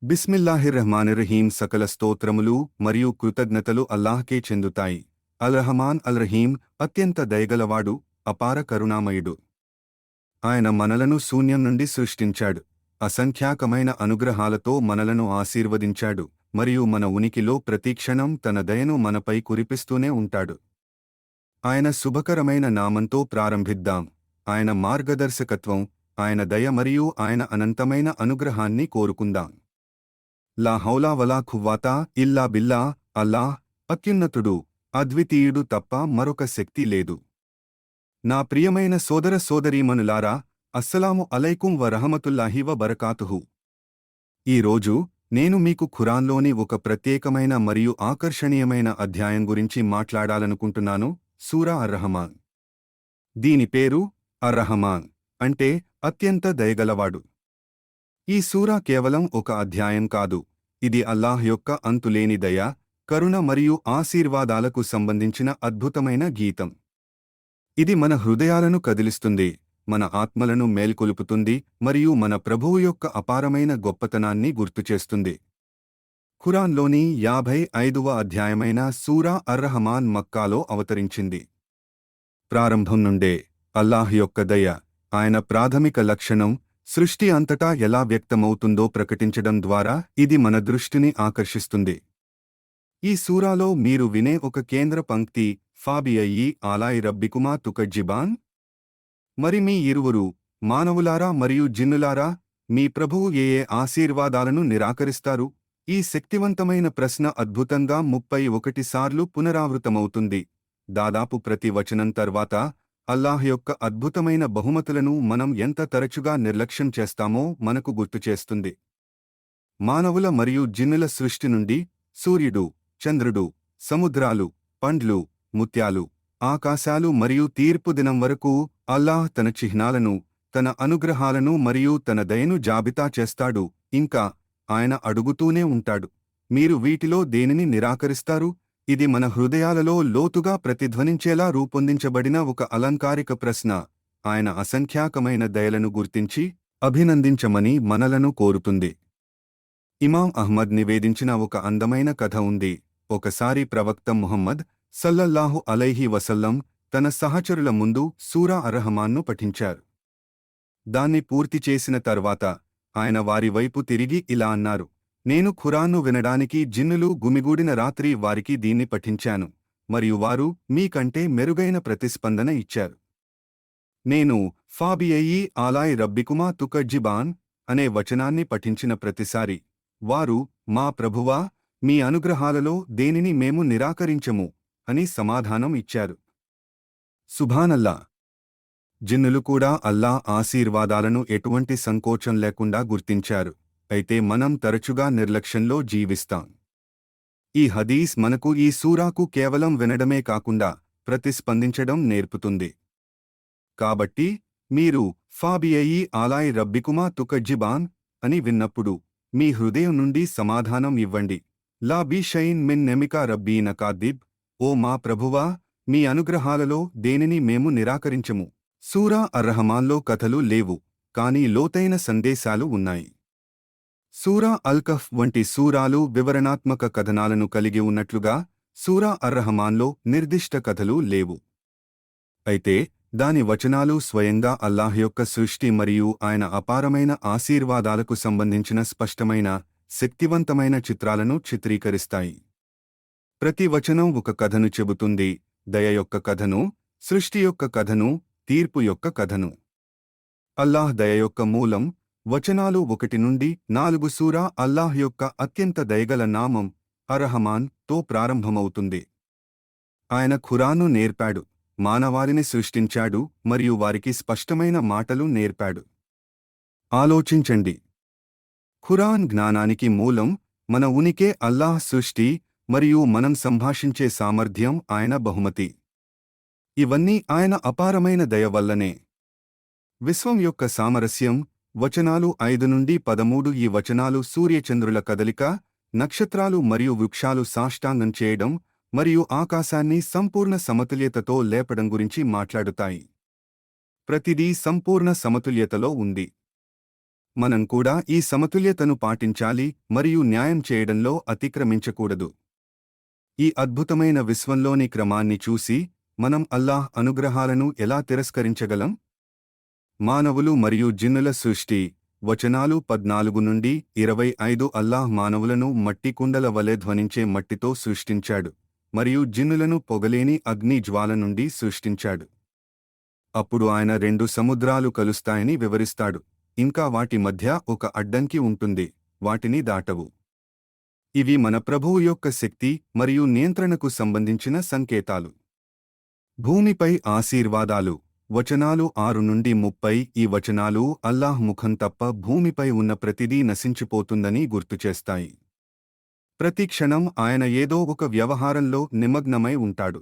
బిస్మిల్లాహిర్రహ్మానిర్రహీం. సకల స్తోత్రములు మరియు కృతజ్ఞతలు అల్లాహ్కే చెందుతాయి. అల్ రహమాన్ అల్ రహీం, అత్యంత దయగలవాడు, అపార కరుణామయుడు. ఆయన మనలను శూన్యం నుండి సృష్టించాడు. అసంఖ్యాకమైన అనుగ్రహాలతో మనలను ఆశీర్వదించాడు మరియు మన ఉనికిలో ప్రతిక్షణం తన దయను మనపై కురిపిస్తూనే ఉంటాడు. ఆయన శుభకరమైన నామంతో ప్రారంభిద్దాం. ఆయన మార్గదర్శకత్వం, ఆయన దయ మరియు ఆయన అనంతమైన అనుగ్రహాన్ని కోరుకుందాం. లా హౌలా వలా ఖువ్వాతా ఇల్లా బిల్లా. అల్లాహ్ అత్యున్నతుడు, అద్వితీయుడు తప్ప మరొక శక్తి లేదు. నా ప్రియమైన సోదర సోదరీమణులారా, అస్సలాము అలైకుం వరహమతుల్లాహి వబరకాతుహు. ఈరోజు నేను మీకు ఖురాన్లోని ఒక ప్రత్యేకమైన మరియు ఆకర్షణీయమైన అధ్యాయం గురించి మాట్లాడాలనుకుంటున్నాను. సూరా అర్రహమాన్. దీని పేరు అర్రహమాన్, అంటే అత్యంత దయగలవాడు. ఈ సూరా కేవలం ఒక అధ్యాయం కాదు, ఇది అల్లాహ్ యొక్క అంతులేని దయ, కరుణ మరియు ఆశీర్వాదాలకు సంబంధించిన అద్భుతమైన గీతం. ఇది మన హృదయాలను కదిలిస్తుంది, మన ఆత్మలను మేల్కొలుపుతుంది మరియు మన ప్రభువు యొక్క అపారమైన గొప్పతనాన్ని గుర్తుచేస్తుంది. ఖురాన్లోని 55వ అధ్యాయమైన సూరా అర్రహమాన్ మక్కాలో అవతరించింది. ప్రారంభం నుండే అల్లాహ్ యొక్క దయ, ఆయన ప్రాథమిక లక్షణం, సృష్టి అంతటా ఎలా వ్యక్తమవుతుందో ప్రకటించడం ద్వారా ఇది మన దృష్టిని ఆకర్షిస్తుంది. ఈ సూరాలో మీరు వినే ఒక కేంద్ర పంక్తి, ఫాబియయ్యి ఆలాయి రబ్బికుమా తుకజ్జిబాన్. మరి మీ ఇరువురు, మానవులారా మరియు జిన్నులారా, మీ ప్రభువు ఏ ఏ ఆశీర్వాదాలను నిరాకరిస్తారు? ఈ శక్తివంతమైన ప్రశ్న అద్భుతంగా 31 సార్లు పునరావృతమవుతుంది. దాదాపు ప్రతి వచనం తర్వాత అల్లాహ్ యొక్క అద్భుతమైన బహుమతులను మనం ఎంత తరచుగా నిర్లక్ష్యం చేస్తామో మనకు గుర్తుచేస్తుంది. మానవుల మరియు జిన్నుల సృష్టి నుండి సూర్యుడు, చంద్రుడు, సముద్రాలు, పండ్లు, ముత్యాలు, ఆకాశాలు మరియు తీర్పు దినం వరకు అల్లాహ్ తన చిహ్నాలను, తన అనుగ్రహాలను మరియు తన దయను జాబితా చేస్తాడు. ఇంకా ఆయన అడుగుతూనే ఉంటాడు, మీరు వీటిలో దేనిని నిరాకరిస్తారు? ఇది మన హృదయాలలో లోతుగా ప్రతిధ్వనించేలా రూపొందించబడిన ఒక అలంకారిక ప్రశ్న. ఆయన అసంఖ్యాకమైన దయలను గుర్తించి అభినందించమని మనలను కోరుతుంది. ఇమాం అహ్మద్ నివేదించిన ఒక అందమైన కథ ఉంది. ఒకసారి ప్రవక్త ముహమ్మద్ సల్లల్లాహు అలైహి వసల్లం తన సహచరుల ముందు సూరా అర్రహమాన్ను పఠించారు. దాన్ని పూర్తి చేసిన తర్వాత ఆయన వారి వైపు తిరిగి ఇలా అన్నారు, నేను ఖురాన్ను వినడానికి జిన్నులు గుమిగూడిన రాత్రి వారికి దీన్ని పఠించాను, మరియు వారు మీకంటే మెరుగైన ప్రతిస్పందన ఇచ్చారు. నేను ఫాబియయ్యి ఆలాయి రబ్బికుమా తుకజ్జిబాన్ అనే వచనాన్ని పఠించిన ప్రతిసారి వారు, మా ప్రభువా, మీ అనుగ్రహాలలో దేనిని మేము నిరాకరించము అని సమాధానం ఇచ్చారు. సుభానల్లా. జిన్నులు కూడా అల్లా ఆశీర్వాదాలను ఎటువంటి సంకోచం లేకుండా గుర్తించారు. అయితే మనం తరచుగా నిర్లక్ష్యంలో జీవిస్తాం. ఈ హదీస్ మనకు ఈ సూరాకు కేవలం వినడమే కాకుండా ప్రతిస్పందించడం నేర్పుతుంది. కాబట్టి మీరు ఫాబియయ్యి ఆలాయి రబ్బికుమా తుకజ్జిబాన్ అని విన్నప్పుడు మీ హృదయం నుండి సమాధానం ఇవ్వండి, లా బీ షైన్ మిన్ నెమికా రబ్బీ నకాదిబ్. ఓ మా ప్రభువా, మీ అనుగ్రహాలలో దేనిని మేము నిరాకరించము. సూరా అర్రహమాన్లో కథలు లేవు, కానీ లోతైన సందేశాలు ఉన్నాయి. సూరా అల్కహ్ వంటి సూరాలు వివరణాత్మక కథనాలను కలిగి ఉన్నట్లుగా సూరా అర్రహమాన్లో నిర్దిష్ట కథలు లేవు. అయితే దాని వచనాలు స్వయంగా అల్లాహ్ యొక్క సృష్టి మరియు ఆయన అపారమైన ఆశీర్వాదాలకు సంబంధించిన స్పష్టమైన, శక్తివంతమైన చిత్రాలను చిత్రీకరిస్తాయి. ప్రతి వచనం ఒక కథను చెబుతుంది, దయ యొక్క కథను, సృష్టి యొక్క కథను, తీర్పు యొక్క కథను. అల్లాహ్ దయ యొక్క మూలం వచనాలు 1 నుండి 4 సూరా అల్లాహ్ యొక్క అత్యంత దయగల నామం అర్రహమాన్ తో ప్రారంభమవుతుంది. ఆయన ఖురాన్ను నేర్పాడు, మానవాళిని సృష్టించాడు మరియు వారికి స్పష్టమైన మాటలు నేర్పాడు. ఆలోచించండి. ఖురాన్ జ్ఞానానికి మూలం, మన ఉనికే అల్లాహ్ సృష్టి మరియు మనం సంభాషించే సామర్థ్యం ఆయన బహుమతి. ఇవన్నీ ఆయన అపారమైన దయ వల్లనే. విశ్వం యొక్క సామరస్యం. వచనాలు 5 నుండి 13. ఈ వచనాలు సూర్యచంద్రుల కదలిక, నక్షత్రాలు మరియు వృక్షాలు సాష్టాంగం చేయడం మరియు ఆకాశాన్ని సంపూర్ణ సమతుల్యతతో లేపడం గురించి మాట్లాడుతాయి. ప్రతిదీ సంపూర్ణ సమతుల్యతలో ఉంది. మనం కూడా ఈ సమతుల్యతను పాటించాలి మరియు న్యాయం చేయడంలో అతిక్రమించకూడదు. ఈ అద్భుతమైన విశ్వంలోని క్రమాన్ని చూసి మనం అల్లాహ్ అనుగ్రహాలను ఎలా తిరస్కరించగలం? మానవులు మరియు జిన్నుల సృష్టి వచనాలు 14 నుండి 25 అల్లాహ్ మానవులను మట్టి కుండల వలె ధ్వనించే మట్టితో సృష్టించాడు మరియు జిన్నులను పొగలేని అగ్ని జ్వాల నుండి సృష్టించాడు. అప్పుడు ఆయన 2 సముద్రాలు కలుస్తాయని వివరిస్తాడు, ఇంకా వాటి మధ్య ఒక అడ్డంకి ఉంటుంది, వాటిని దాటవు. ఇవి మన ప్రభువు యొక్క శక్తి మరియు నియంత్రణకు సంబంధించిన సంకేతాలు. భూమిపై ఆశీర్వాదాలు వచనాలు 6 నుండి 30 ఈ వచనాలు అల్లాహ్ ముఖం తప్ప భూమిపై ఉన్న ప్రతిదీ నశించిపోతుందని గుర్తుచేస్తాయి. ప్రతి క్షణం ఆయన ఏదో ఒక వ్యవహారంలో నిమగ్నమై ఉంటాడు.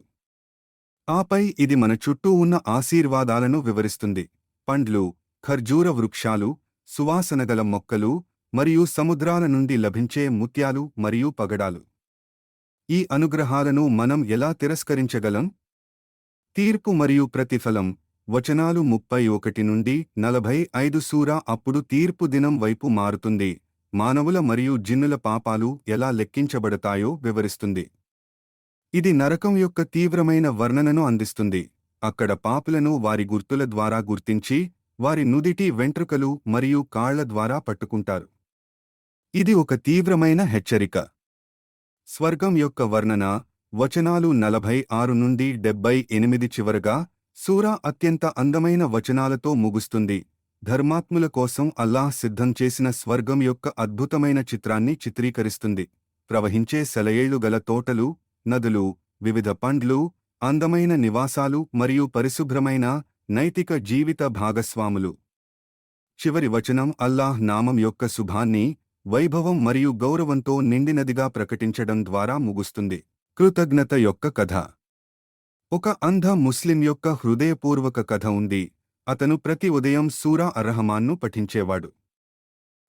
ఆపై ఇది మన చుట్టూ ఉన్న ఆశీర్వాదాలను వివరిస్తుంది. పండ్లు, ఖర్జూర వృక్షాలు, సువాసనగల మొక్కలు మరియు సముద్రాల నుండి లభించే ముత్యాలు మరియు పగడాలు. ఈ అనుగ్రహాలను మనం ఎలా తిరస్కరించగలం? తీర్పు మరియు ప్రతిఫలం వచనాలు 31 నుండి 45 సూరా అప్పుడు తీర్పు దినం వైపు మారుతుంది, మానవుల మరియు జిన్నుల పాపాలు ఎలా లెక్కించబడతాయో వివరిస్తుంది. ఇది నరకం యొక్క తీవ్రమైన వర్ణనను అందిస్తుంది. అక్కడ పాపులను వారి గుర్తుల ద్వారా గుర్తించి వారి నుదిటి వెంట్రుకలు మరియు కాళ్ల ద్వారా పట్టుకుంటారు. ఇది ఒక తీవ్రమైన హెచ్చరిక. స్వర్గం యొక్క వర్ణన వచనాలు 46 నుండి 78 చివరగా సూరా అత్యంత అందమైన వచనాలతో ముగుస్తుంది. ధర్మాత్ముల కోసం అల్లాహ్ సిద్ధం చేసిన స్వర్గం యొక్క అద్భుతమైన చిత్రాన్ని చిత్రీకరిస్తుంది. ప్రవహించే సెలయేళ్లు గల తోటలు, నదులు, వివిధ పండ్లు, అందమైన నివాసాలు మరియు పరిశుభ్రమైన నైతిక జీవిత భాగస్వాములు. చివరి వచనం అల్లాహ్ నామం యొక్క శుభాన్ని, వైభవం మరియు గౌరవంతో నిండినదిగా ప్రకటించడం ద్వారా ముగుస్తుంది. కృతజ్ఞత యొక్క కథ. ఒక అంధ ముస్లిం యొక్క హృదయపూర్వక కథ ఉంది. అతను ప్రతి ఉదయం సూరా అర్రహమాన్ను పఠించేవాడు.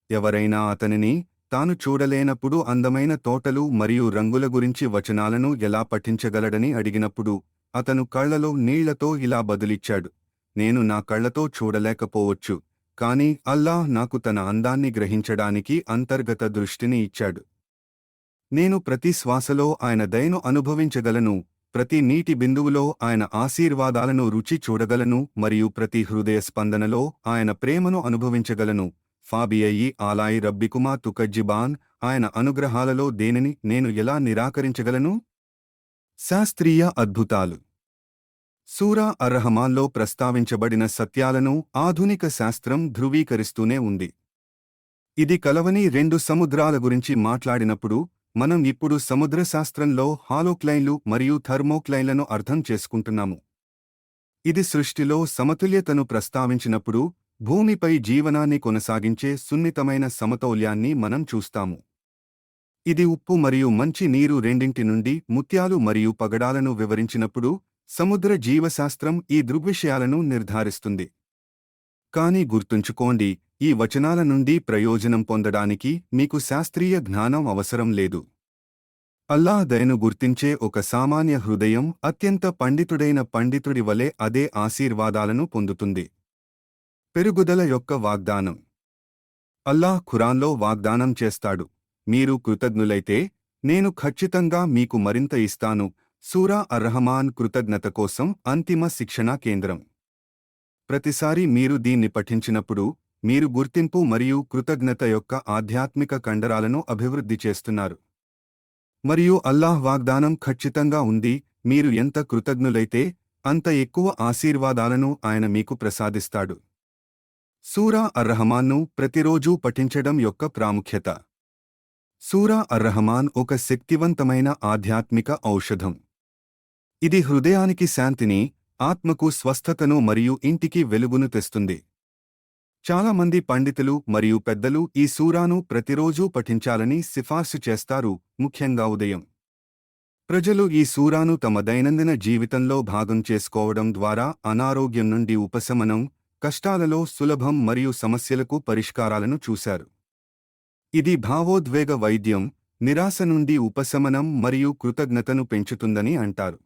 ఎవరైనా అతనిని తాను చూడలేనప్పుడు అందమైన తోటలు మరియు రంగుల గురించి వచనాలను ఎలా పఠించగలడని అడిగినప్పుడు అతను కళ్లలో నీళ్లతో ఇలా బదులిచ్చాడు, నేను నా కళ్లతో చూడలేకపోవచ్చు, కాని అల్లాహ్ నాకు తన అందాన్ని గ్రహించడానికి అంతర్గత దృష్టిని ఇచ్చాడు. నేను ప్రతి శ్వాసలో ఆయన దయను అనుభవించగలను, ప్రతి నీటి బిందువులో ఆయన ఆశీర్వాదాలను రుచి చూడగలను మరియు ప్రతి హృదయ స్పందనలో ఆయన ప్రేమను అనుభవించగలను. ఫాబియయి ఆలాయి రబ్బికుమా తుకజ్జిబాన్ ఆయన అనుగ్రహాలలో దేనిని నేను ఎలా నిరాకరించగలను? శాస్త్రీయ అద్భుతాలు. సూరా అర్రహమాన్లో ప్రస్తావించబడిన సత్యాలను ఆధునిక శాస్త్రం ధృవీకరిస్తూనే ఉంది. ఇది కలవని 2 సముద్రాల గురించి మాట్లాడినప్పుడు మనం ఇప్పుడు సముద్రశాస్త్రంలో హాలోక్లైన్లు మరియు థర్మోక్లైన్లను అర్థం చేసుకుంటున్నాము. ఇది సృష్టిలో సమతుల్యతను ప్రస్తావించినప్పుడు భూమిపై జీవనాన్ని కొనసాగించే సున్నితమైన సమతౌల్యాన్ని మనం చూస్తాము. ఇది ఉప్పు మరియు మంచి నీరు రెండింటి నుండి ముత్యాలు మరియు పగడాలను వివరించినప్పుడు సముద్ర జీవశాస్త్రం ఈ దృగ్విషయాలను నిర్ధారిస్తుంది. కానీ గుర్తుంచుకోండి, ఈ వచనాల నుండి ప్రయోజనం పొందడానికి మీకు శాస్త్రీయ జ్ఞానం అవసరం లేదు. అల్లాహ్ దయను గుర్తించే ఒక సామాన్య హృదయం అత్యంత పండితుడైన పండితుడి వలె అదే ఆశీర్వాదాలను పొందుతుంది. పెరుగుదల యొక్క వాగ్దానం. అల్లాహ్ ఖురాన్లో వాగ్దానం చేస్తాడు, మీరు కృతజ్ఞులైతే నేను ఖచ్చితంగా మీకు మరింత ఇస్తాను. సూరా అర్రహమాన్ కృతజ్ఞత కోసం అంతిమ శిక్షణా కేంద్రం. ప్రతిసారి మీరు దీన్ని పఠించినప్పుడు మీరు గుర్తింపు మరియు కృతజ్ఞత యొక్క ఆధ్యాత్మిక కండరాలను అభివృద్ధి చేస్తున్నారు. మరియు అల్లాహ్ వాగ్దానం ఖచ్చితంగా ఉంది, మీరు ఎంత కృతజ్ఞులైతే అంత ఎక్కువ ఆశీర్వాదాలను ఆయన మీకు ప్రసాదిస్తాడు. సూరా అర్రహమాన్ను ప్రతిరోజూ పఠించడం యొక్క ప్రాముఖ్యత. సూరా అర్రహమాన్ ఒక శక్తివంతమైన ఆధ్యాత్మిక ఔషధం. ఇది హృదయానికి శాంతిని, ఆత్మకు స్వస్థతను మరియు ఇంటికి వెలుగును తెస్తుంది. చాలామంది పండితులు మరియు పెద్దలు ఈ సూరాను ప్రతిరోజూ పఠించాలని సిఫార్సు చేస్తారు, ముఖ్యంగా ఉదయం. ప్రజలు ఈ సూరాను తమ దైనందిన జీవితంలో భాగం చేసుకోవడం ద్వారా అనారోగ్యం నుండి ఉపశమనం, కష్టాలలో సులభం మరియు సమస్యలకు పరిష్కారాలను చూశారు. ఇది భావోద్వేగ వైద్యం, నిరాశ నుండి ఉపశమనం మరియు కృతజ్ఞతను పెంచుతుందని అంటారు.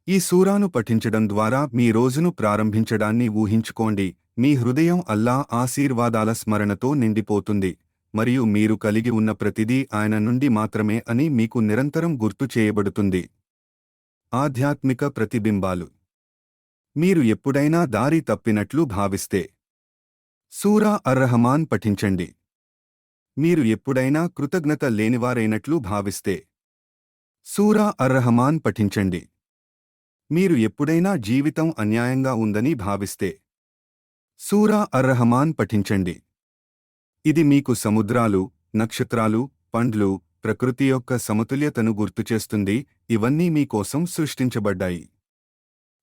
ఈ సూరాను పఠించడం ద్వారా మీ రోజును ప్రారంభించడాన్ని ఊహించుకోండి. మీ హృదయం అల్లాహ్ ఆశీర్వాదాల స్మరణతో నిండిపోతుంది మరియు మీరు కలిగి ఉన్న ప్రతిదీ ఆయన నుండి మాత్రమే అని మీకు నిరంతరం గుర్తు చేయబడుతుంది. ఆధ్యాత్మిక ప్రతిబింబాలు. మీరు ఎప్పుడైనా దారి తప్పినట్లు భావిస్తే సూరా అర్-రహమాన్ పఠించండి. మీరు ఎప్పుడైనా కృతజ్ఞత లేనివారైనట్లు భావిస్తే సూరా అర్-రహమాన్ పఠించండి. మీరు ఎప్పుడైనా జీవితం అన్యాయంగా ఉందని భావిస్తే సూరా అర్-రహమాన్ పఠించండి. ఇది మీకు సముద్రాలు, నక్షత్రాలు, పండ్లు, ప్రకృతి యొక్క సమతుల్యతను గుర్తుచేస్తుంది. ఇవన్నీ మీకోసం సృష్టించబడ్డాయి.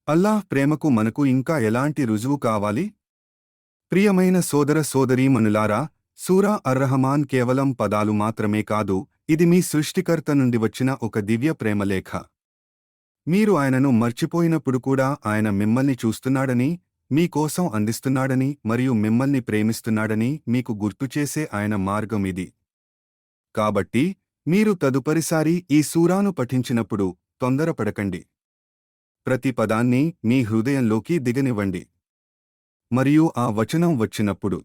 అల్లాహ్ ప్రేమకు మనకు ఇంకా ఎలాంటి రుజువు కావాలి? ప్రియమైన సోదర సోదరీమణులారా, సూరా అర్-రహమాన్ కేవలం పదాలు మాత్రమే కాదు, ఇది మీ సృష్టికర్త నుండి వచ్చిన ఒక దివ్య ప్రేమలేఖ. మీరు ఆయనను మర్చిపోయినప్పుడు కూడా ఆయన మిమ్మల్ని చూస్తున్నాడని, మీకోసం అందిస్తున్నాడని మరియు మిమ్మల్ని ప్రేమిస్తున్నాడని మీకు గుర్తుచేసే ఆయన మార్గం ఇది. కాబట్టి మీరు తదుపరిసారి ఈ సూరాను పఠించినప్పుడు తొందరపడకండి. ప్రతి పదాన్ని మీ హృదయంలోకి దిగనివ్వండి. మరియు ఆ వచనం వచ్చినప్పుడు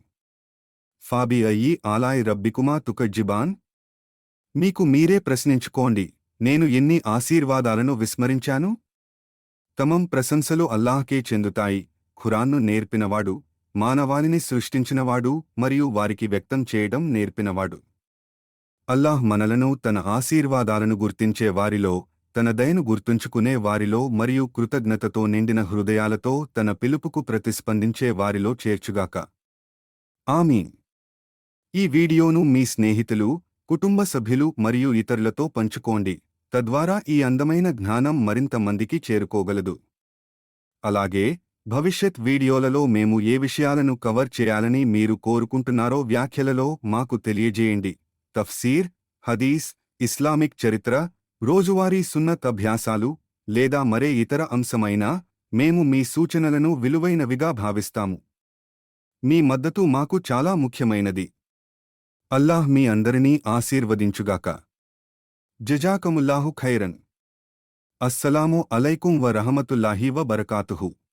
ఫాబి అయ్యి ఆలాయ్ రబ్బికుమా తుకజ్జిబాన్, మీకు మీరే ప్రశ్నించుకోండి, నేను ఎన్ని ఆశీర్వాదాలను విస్మరించాను? తమం ప్రశంసలు అల్లాహ్కే చెందుతాయి. ఖురాన్ను నేర్పినవాడు, మానవాళిని సృష్టించినవాడు మరియు వారికి వ్యక్తం చేయడం నేర్పినవాడు. అల్లాహ్ మనలను తన ఆశీర్వాదాలను గుర్తించే వారిలో, తన దయను గుర్తుంచుకునే వారిలో మరియు కృతజ్ఞతతో నిండిన హృదయాలతో తన పిలుపుకు ప్రతిస్పందించే వారిలో చేర్చుగాక. ఆమీన్. ఈ వీడియోను మీ స్నేహితులు, కుటుంబ సభ్యులు మరియు ఇతరులతో పంచుకోండి. తద్వారా ఈ అందమైన జ్ఞానం మరింత మందికి చేరుకోగలదు. అలాగే భవిష్యత్ వీడియోలలో మేము ఏ విషయాలను కవర్ చేయాలని మీరు కోరుకుంటున్నారో వ్యాఖ్యలలో మాకు తెలియజేయండి. తఫ్సీర్, హదీస్, ఇస్లామిక్ చరిత్ర, రోజువారీ సున్నత్ అభ్యాసాలు లేదా మరే ఇతర అంశమైనా మేము మీ సూచనలను విలువైనవిగా భావిస్తాము. మీ మద్దతు మాకు చాలా ముఖ్యమైనది. అల్లాహ్ మీ అందరినీ ఆశీర్వదించుగాక. జజాకముల్లాహు ఖైరన్. అస్సలాము అలైకుం వ రహమతుల్లాహి వ బరకాతుహు.